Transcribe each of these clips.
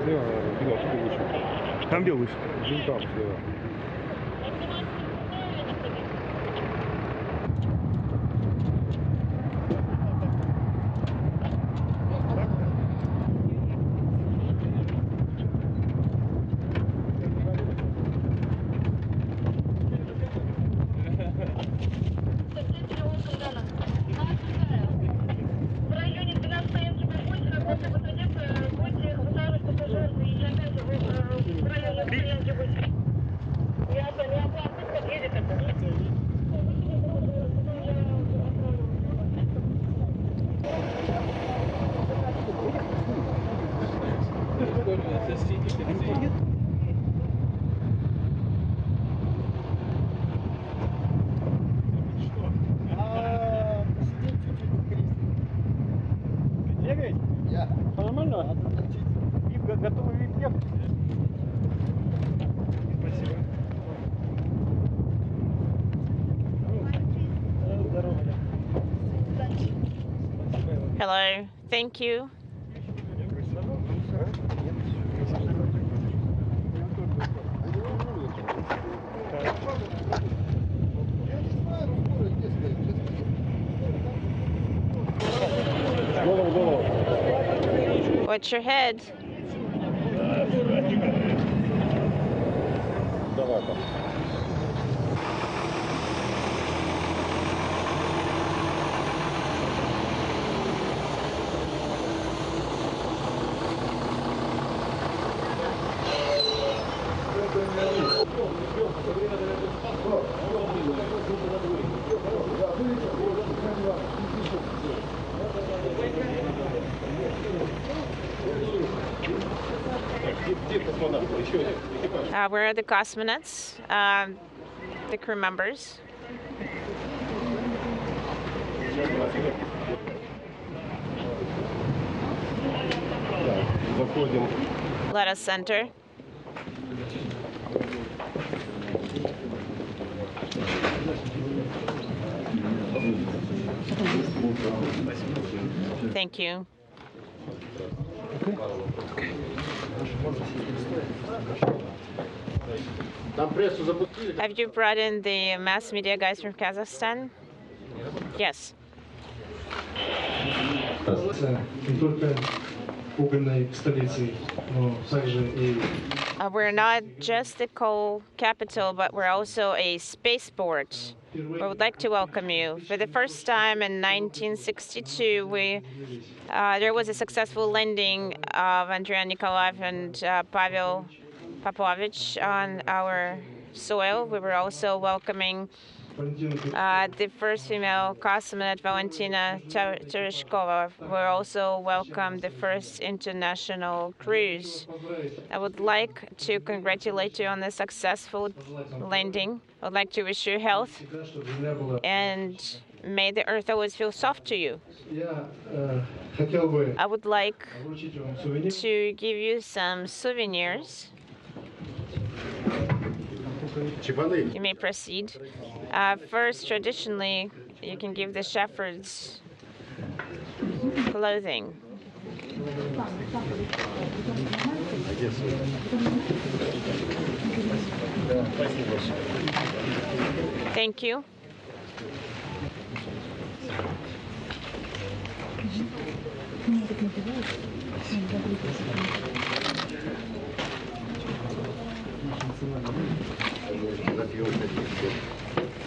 Слева, Дима, отсюда выше. Там где выше? Вон там, слева. Нормально? Вип, готовый вип ехать? Спасибо. Hello, thank you. Watch your head. Where are the cosmonauts? The crew members. Let us enter. Thank you. Have you brought in the mass media guys from Kazakhstan? Yes. We're not just the coal capital, but we're also a spaceport. We would like to welcome you. For the first time in 1962, there was a successful landing of Andrei Nikolaev and Pavel on our soil. We were also welcoming the first female cosmonaut, Valentina Tereshkova. We also welcomed the first international cruise. I would like to congratulate you on the successful landing. I would like to wish you health, and may the earth always feel soft to you. I would like to give you some souvenirs. You may proceed. First, traditionally, you can give the shepherds clothing. Thank you.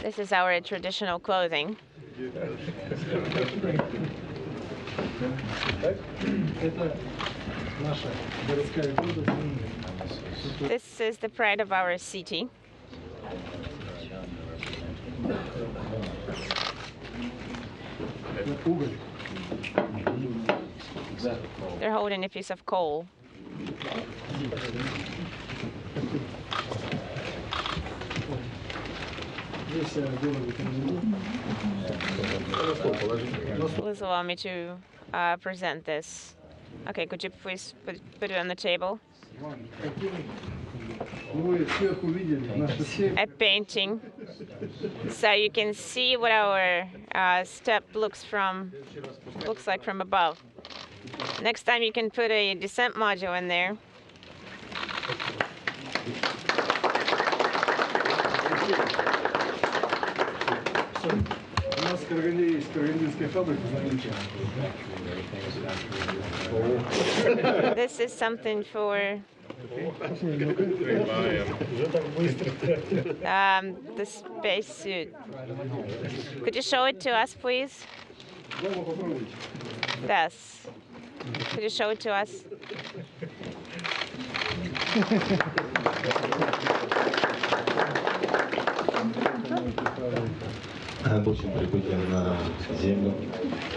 This is our traditional clothing. This is the pride of our city. They're holding a piece of coal. Please allow me to present this. Okay, could you please put it on the table? A painting, so you can see what our step looks like from above. Next time you can put a descent module in there, У нас в Караганде есть карагандинская фабрика, знаете. This is something for the spacesuit. Could you show it to us, please? Yes. Could you show it to us?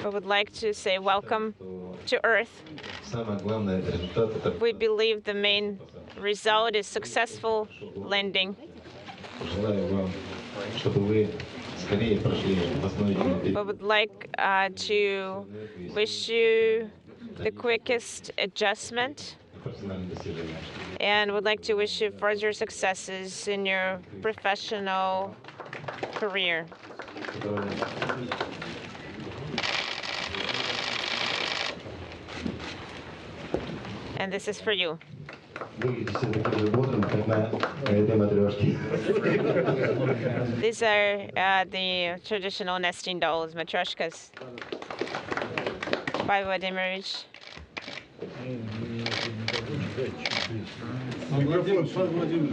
We would like to say welcome to Earth. We believe the main result is successful landing. We would like to wish you the quickest adjustment and would like to wish you further successes in your professional career. And this is for you. These are the traditional nesting dolls, matryoshkas. Pavel Vladimirovich.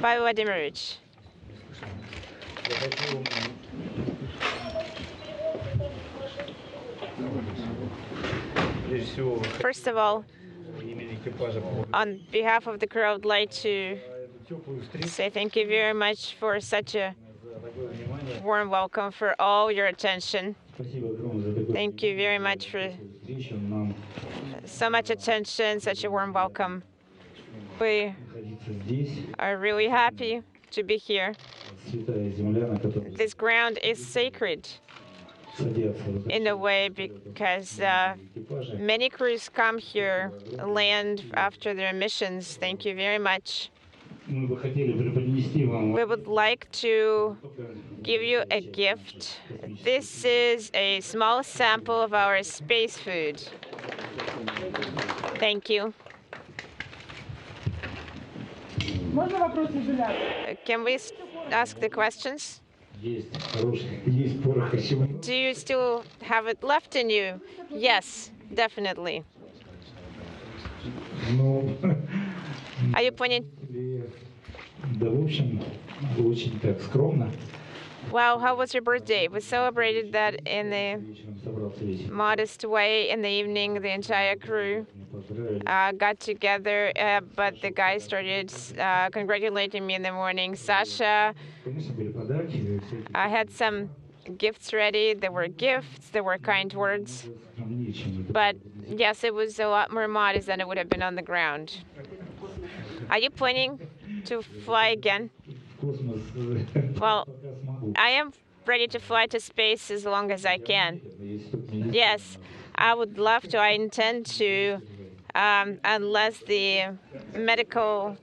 Pavel Vladimirovich. First of all, on behalf of the crew, I would like to say thank you very much for such a warm welcome, for all your attention. Thank you very much for so much attention, such a warm welcome. We are really happy to be here. This ground is sacred in a way because many crews come here, land after their missions. Thank you very much. We would like to give you a gift. This is a small sample of our space food. Thank you. Can we ask the questions? Do you still have it left in you? Yes, definitely. Are you pointing? Well, how was your birthday? We celebrated that in a modest way in the evening. The entire crew got together, but the guys started congratulating me in the morning. Sasha, I had some gifts ready. There were gifts, there were kind words. But yes, it was a lot more modest than it would have been on the ground. Are you planning to fly again? Well, I am ready to fly to space as long as I can. Yes, I would love to. I intend to, unless the medical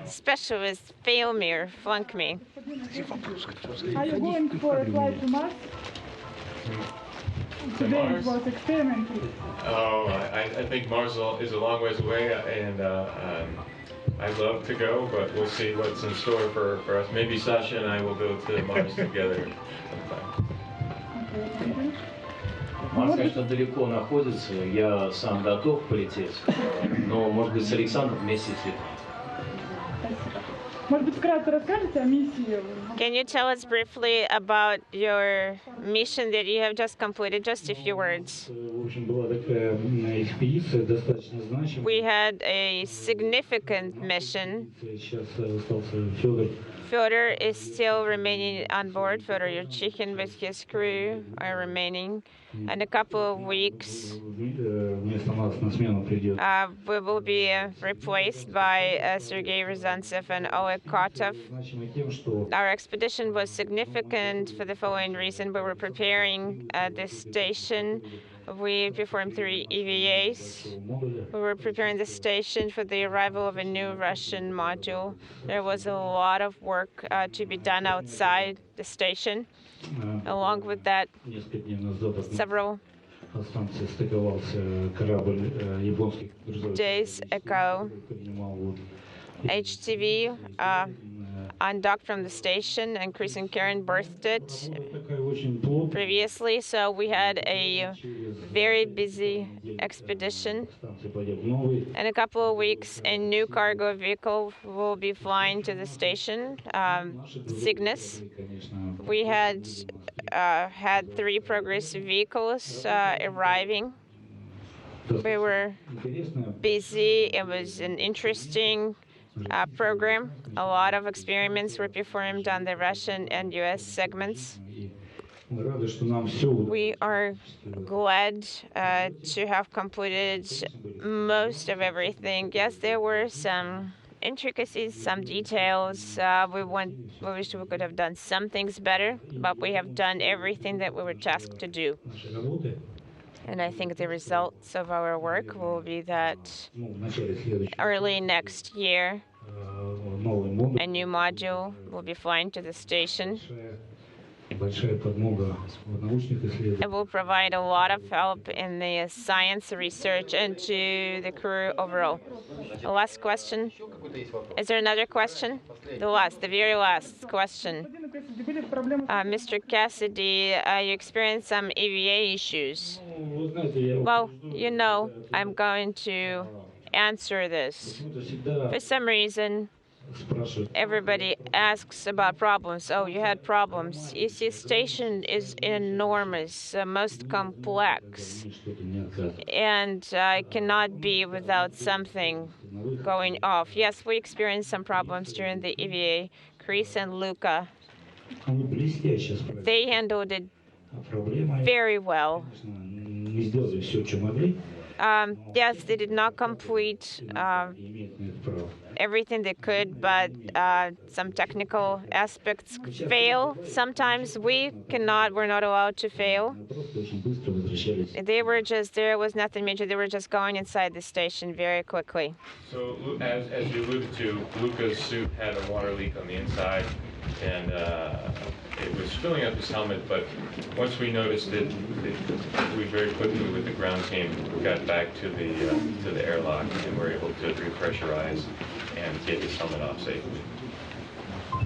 specialists fail me or flunk me. Are you going for a flight to Mars? Today it was experimental. Oh, I think Mars is a long ways away, and I'd love to go, but we'll see what's in store for us. Maybe Sasha and I will go to Mars together sometime. Марс, конечно, далеко находится. Я сам готов полететь, но, может быть, с Александром вместе слетать. Может быть, вкратце расскажете о миссии? Can you tell us briefly about your mission that you have just completed? Just a few words. В общем, была такая экспедиция достаточно значимая. We had a significant mission. Сейчас остался Федор. Fyodor is still remaining on board. Fyodor Yurchikhin with his crew are remaining. In a couple of weeks, Вместо нас на смену придет. we will be replaced by Sergei Ryazantsev and Oleg Kotov. Значимой тем, что Our expedition was significant for the following reason. We were preparing the station. We performed 3 EVAs. We were preparing the station for the arrival of a new Russian module. There was a lot of work to be done outside the station. Along with that, несколько дней назад several на станции стыковался корабль японский грузовой, days ago, принимал HTV undocked from the station, and Chris and Karen birthed it previously. So we had a very busy expedition. In a couple of weeks, a new cargo vehicle will be flying to the station, Cygnus. We had 3 Progress vehicles arriving. We were busy. It was an interesting program. A lot of experiments were performed on the Russian and US segments. We are glad to have completed most of everything. Yes, there were some intricacies, some details. We wish we could have done some things better, but we have done everything that we were tasked to do. And I think the results of our work will be that early next year, a new module will be flying to the station. It will provide a lot of help in the science research and to the crew overall. The last question. Is there another question? The very last question. Mr. Cassidy, you experienced some EVA issues. Well, I'm going to answer this. For some reason, everybody asks about problems. Oh, you had problems. EC station is enormous, most complex, and it cannot be without something going off. Yes, we experienced some problems during the EVA. Chris and Luca, they handled it very well. Yes, they did not complete everything they could, but some technical aspects fail. Sometimes we're not allowed to fail. There was nothing major. They were just going inside the station very quickly. So as you alluded to, Luca's suit had a water leak on the inside, and it was filling up his helmet, but once we noticed it, we very quickly with the ground team got back to the airlock and were able to repressurize and get his helmet off safely.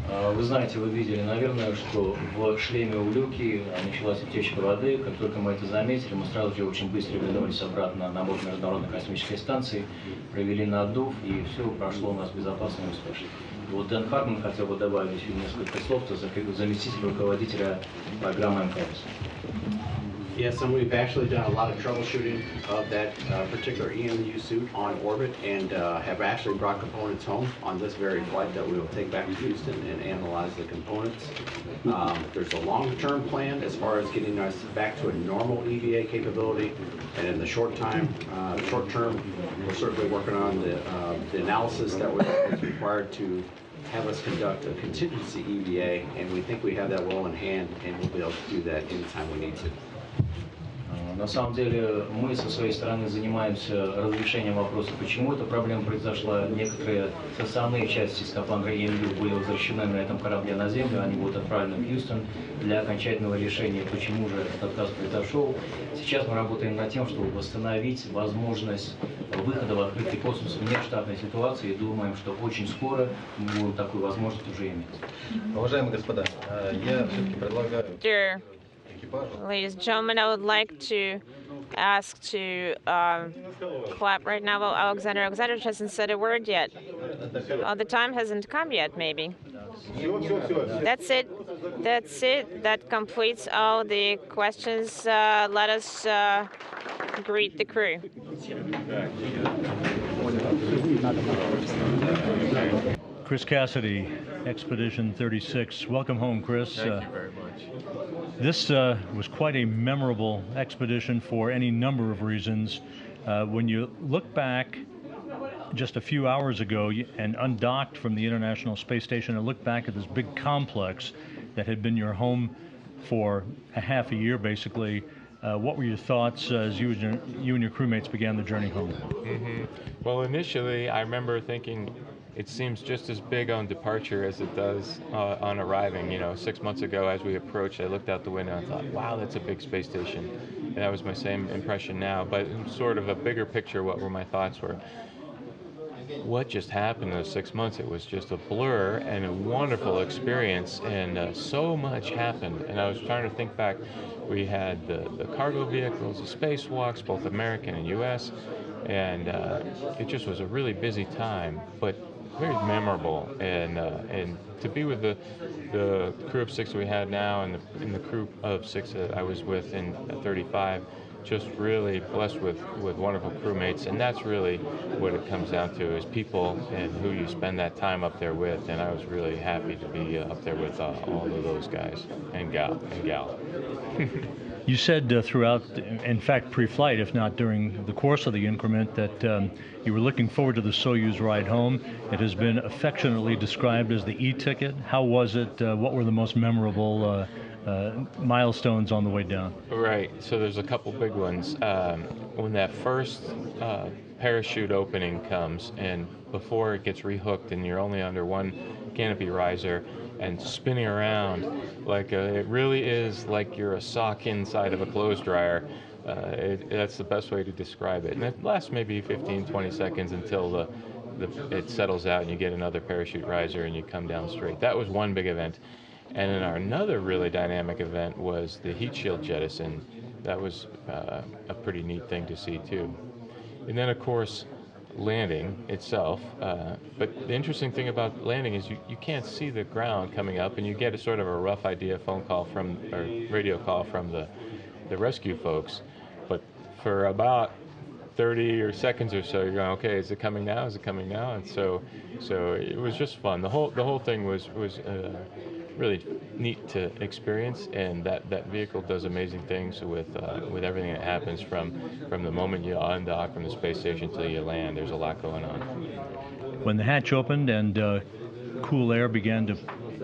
Вы знаете, вы видели, наверное, что в шлеме у Люки началась утечка воды. Как только мы это заметили, мы сразу же очень быстро вернулись обратно на борт Международной космической станции, провели наддув, и все прошло у нас безопасно и успешно. Вот Дэн Харман хотел бы добавить несколько слов, заместитель руководителя программы МКС. Yes, and we've actually done a lot of troubleshooting of that particular EMU suit on orbit, and have actually brought components home on this very flight that we will take back to Houston and analyze the components. There's a long-term plan as far as getting us back to a normal EVA capability, and in the short term, we're certainly working on the analysis that was required to have us conduct a contingency EVA, and we think we have that well in hand, and we'll be able to do that anytime we need to. На самом деле мы со своей стороны занимаемся разрешением вопроса, почему эта проблема произошла. Некоторые составные части скафандра EMU были возвращены на этом корабле на Землю, они будут отправлены в Хьюстон для окончательного решения, почему же этот отказ произошел. Сейчас мы работаем над тем, чтобы восстановить возможность выхода в открытый космос в нештатной ситуации, и думаем, что очень скоро мы будем такую возможность уже иметь. Уважаемые господа, я все-таки предлагаю... Ladies and gentlemen, I would like to ask to clap right now. Well, Alexander hasn't said a word yet. Oh, the time hasn't come yet, maybe. That's it. That completes all the questions. Let us greet the crew. Chris Cassidy, Expedition 36. Welcome home, Chris. Thank you very much. This was quite a memorable expedition for any number of reasons. When you look back just a few hours ago and undocked from the International Space Station and look back at this big complex that had been your home for a half a year, basically, what were your thoughts as you and your crewmates began the journey home? Well, initially, I remember thinking, it seems just as big on departure as it does on arriving. 6 months ago, as we approached, I looked out the window and thought, wow, that's a big space station. And that was my same impression now, but in sort of a bigger picture, what were my thoughts were. what just happened in those 6 months. It was just a blur and a wonderful experience, and so much happened. And I was trying to think back. We had the cargo vehicles, the spacewalks, both American and U.S., and it just was a really busy time, but very memorable. And to be with the crew of 6 we had now, and the crew of 6 that I was with in 35, just really blessed with wonderful crewmates. And that's really what it comes down to, is people and who you spend that time up there with. And I was really happy to be up there with all of those guys and gal. You said throughout, in fact, pre-flight, if not during the course of the increment, that you were looking forward to the Soyuz ride home. It has been affectionately described as the e-ticket. How was it? What were the most memorable milestones on the way down? Right. So there's a couple big ones. When that first parachute opening comes, and before it gets rehooked, and you're only under one canopy riser and spinning around, like it really is like you're a sock inside of a clothes dryer. That's the best way to describe it. And it lasts maybe 15, 20 seconds until it settles out and you get another parachute riser and you come down straight. That was one big event. And then another really dynamic event was the heat shield jettison. That was a pretty neat thing to see too. And then, of course, landing itself. But the interesting thing about landing is you can't see the ground coming up, and you get a sort of a rough idea, phone call from, or radio call from the rescue folks. But for about 30 or seconds or so, you're going, okay, is it coming now? Is it coming now? And so it was just fun. The whole thing was really neat to experience, and that vehicle does amazing things with everything that happens from the moment you undock from the space station till you land. There's a lot going on. When the hatch opened and cool air began to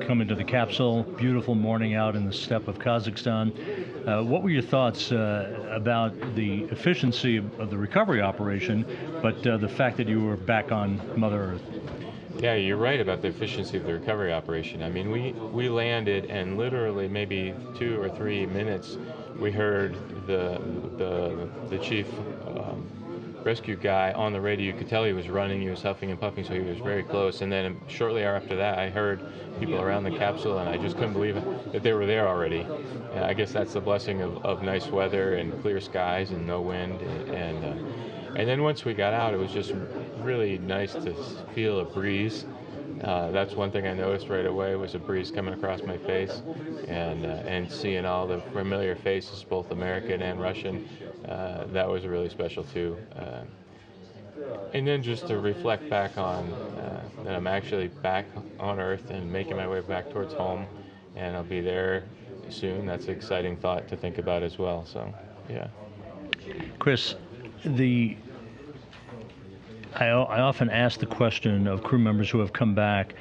come into the capsule, beautiful morning out in the steppe of Kazakhstan, what were your thoughts about the efficiency of the recovery operation, but the fact that you were back on Mother Earth? Yeah, you're right about the efficiency of the recovery operation. I mean, we landed, and literally maybe 2 or 3 minutes, we heard the chief rescue guy on the radio. You could tell he was running, he was huffing and puffing, so he was very close. And then shortly after that, I heard people around the capsule, and I just couldn't believe that they were there already. And I guess that's the blessing of nice weather and clear skies and no wind. And then once we got out, it was just really nice to feel a breeze. That's one thing I noticed right away, was a breeze coming across my face, and seeing all the familiar faces, both American and Russian. That was really special too. And then just to reflect back on that I'm actually back on Earth and making my way back towards home, and I'll be there soon. That's an exciting thought to think about as well. So, yeah. Chris, I often ask the question of crew members who have come back,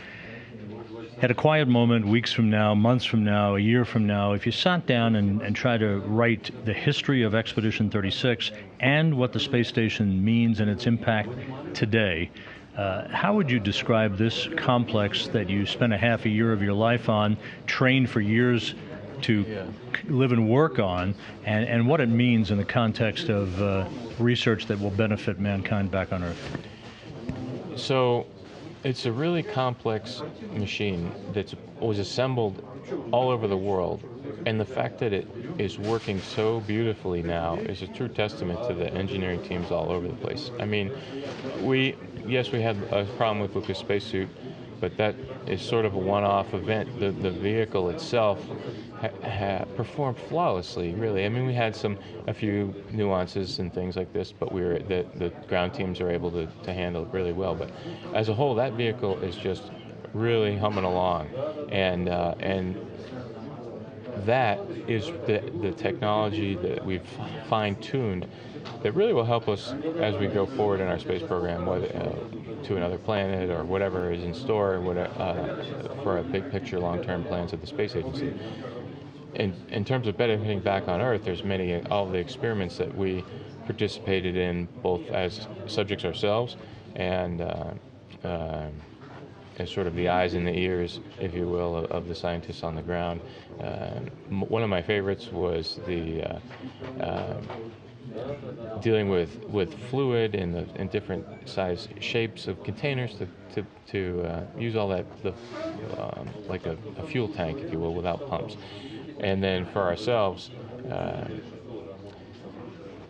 at a quiet moment, weeks from now, months from now, a year from now, if you sat down and try to write the history of Expedition 36 and what the space station means and its impact today, how would you describe this complex that you spent a half a year of your life on, trained for years to live and work on, and what it means in the context of research that will benefit mankind back on Earth? So it's a really complex machine that was assembled all over the world, and the fact that it is working so beautifully now is a true testament to the engineering teams all over the place. I mean, we had a problem with Lucas' spacesuit, but that is sort of a one-off event. The vehicle itself performed flawlessly, really. I mean, we had a few nuances and things like this, but the ground teams are able to handle it really well. But as a whole, that vehicle is just really humming along, and that is the technology that we've fine-tuned that really will help us as we go forward in our space program, whether to another planet or whatever is in store, for a big picture, long-term plans of the space agency. In terms of benefiting back on Earth, there's all the experiments that we participated in, both as subjects ourselves and as sort of the eyes and the ears, if you will, of the scientists on the ground. One of my favorites was the dealing with fluid in different size shapes of containers to use all that like a fuel tank, if you will, without pumps. And then for ourselves,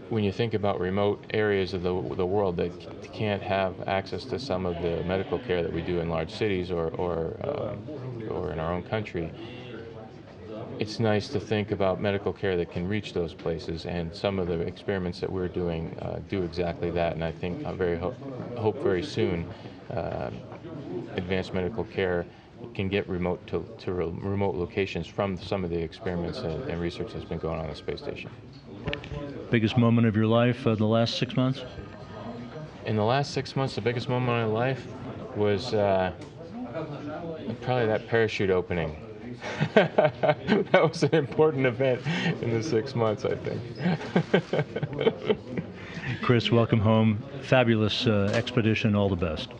when you think about remote areas of the world that can't have access to some of the medical care that we do in large cities or in our own country, it's nice to think about medical care that can reach those places, and some of the experiments that we're doing do exactly that. And I think I hope very soon advanced medical care can get remote to remote locations from some of the experiments and research that's been going on the space station. Biggest moment of your life the last 6 months? In the last 6 months, the biggest moment of my life was probably that parachute opening. That was an important event in the 6 months, I think. Chris, welcome home. Fabulous expedition. All the best.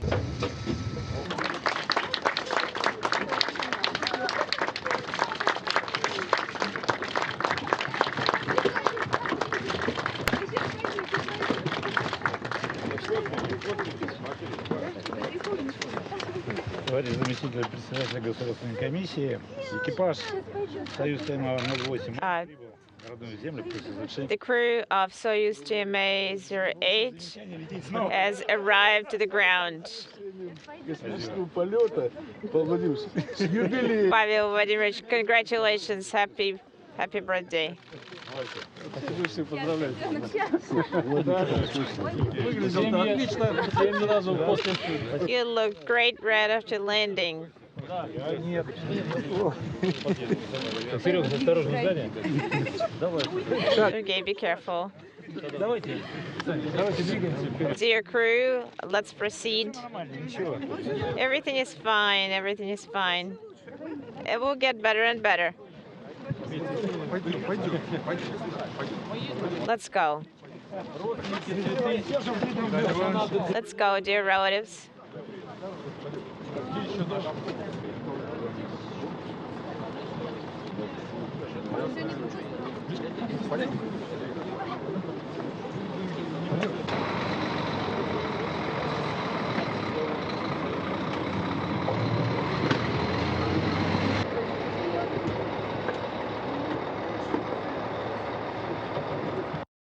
Товарищ заместитель председателя государственной комиссии, экипаж Союз TMA-08M прибыл на родную землю после завершения. The crew of Soyuz TMA-08 has arrived to the ground. Полета, Павел, с юбилеем. Pavel Vladimirovich, congratulations. Happy birthday. Все поздравляю. Выглядел отлично. 7 разу после. You look great right after landing. Нет. Серега, осторожно сзади. Давай. Okay, be careful. Давайте двигаемся вперед. Dear crew, let's proceed. Нормально, ничего. Everything is fine. Everything is fine. It will get better and better. Let's go. Let's go, dear relatives.